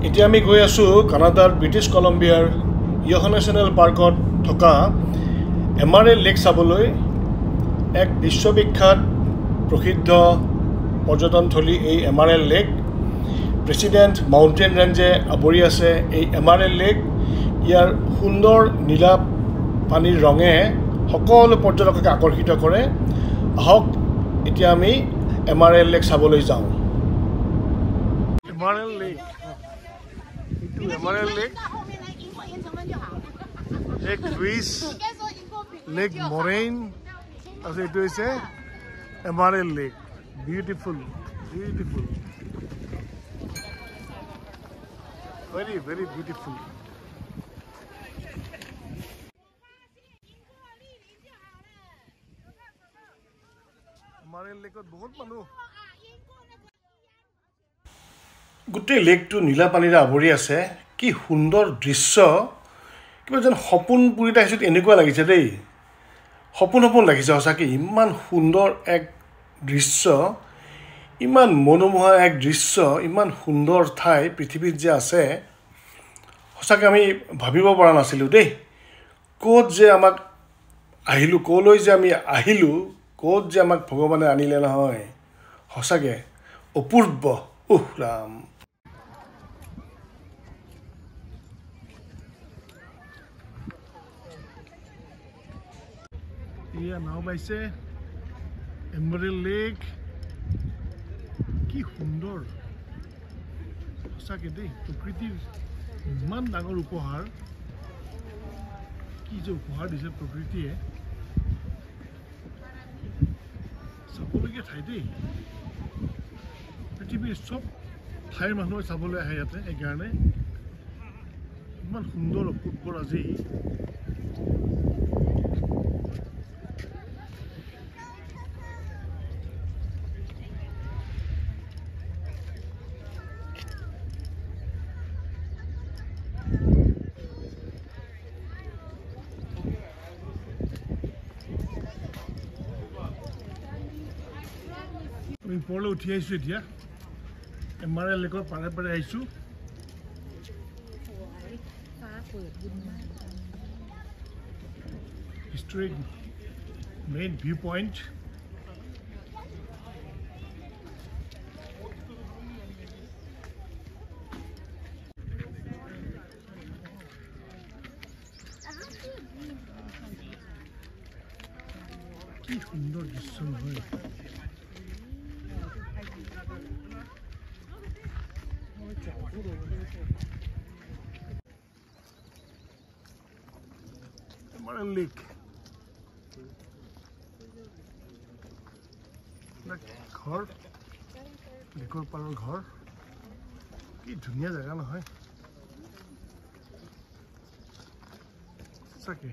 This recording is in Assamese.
এতিয়া আমি গৈ আছোঁ কানাডাৰ ব্ৰিটিছ কলম্বিয়াৰ ইয়োহা নেশ্যনেল পাৰ্কত থকা এমাৰেল লেক চাবলৈ। এক বিশ্ববিখ্যাত প্ৰসিদ্ধ পৰ্যটনথলী এই এমাৰেল লেক। প্ৰেচিডেণ্ট মাউণ্টেইন ৰেঞ্জে আৱৰি আছে এই এমাৰেল লেক। ইয়াৰ সুন্দৰ নীলা পানীৰ ৰঙে সকলো পৰ্যটকক আকৰ্ষিত কৰে। আহক এতিয়া আমি এমাৰেল লেক চাবলৈ যাওঁ। এমাৰেল লেক, এইটো এমাৰেল লেক, এক লুইছ লেক মৰেইন, তাৰপিছত এইটো হৈছে emerald lake. Beautiful, beautiful, very very beautiful. Emerald লেকত বহুত মানুহ। গোটেই লেকটো নীলা পানীৰে আৱৰি আছে। কি সুন্দৰ দৃশ্য, কিবা যেন সপোন পুৰিত আহিছোঁ এনেকুৱা লাগিছে দেই। সপোন সপোন লাগিছে সঁচাকৈ। ইমান সুন্দৰ এক দৃশ্য, ইমান মনোমোহা এক দৃশ্য, ইমান সুন্দৰ ঠাই পৃথিৱীত যে আছে, সঁচাকৈ আমি ভাবিব পৰা নাছিলোঁ দেই। ক'ত যে আমাক আহিলোঁ, ক'লৈ যে আমি আহিলোঁ, ক'ত যে আমাক ভগৱানে আনিলে নহয়, সঁচাকৈ অপূৰ্ব। ৰাম, এয়া নাও পাইছে এমাৰেল লেক। কি সুন্দৰ সঁচাকৈ দেই। প্ৰকৃতিৰ ইমান ডাঙৰ উপহাৰ, কি যে উপহাৰ দিছে প্ৰকৃতিয়ে। চাবলগীয়া ঠাই দেই। পৃথিৱীৰ চব ঠাইৰ মানুহে চাবলৈ আহে ইয়াতে। সেইকাৰণে ইমান সুন্দৰ অপূৰ্ব আজি। আমি ওপৰলৈ উঠি আহিছোঁ এতিয়া। এমাৰেল লেকৰ পাৰে পাৰে আহিছোঁ। Historic main view point. কি সুন্দৰ দৃশ্য নহয়। এমাৰেল লেক, ঘৰ, লেকৰ পাৰৰ ঘৰ। কি ধুনীয়া জেগা নহয় সঁচাকৈ।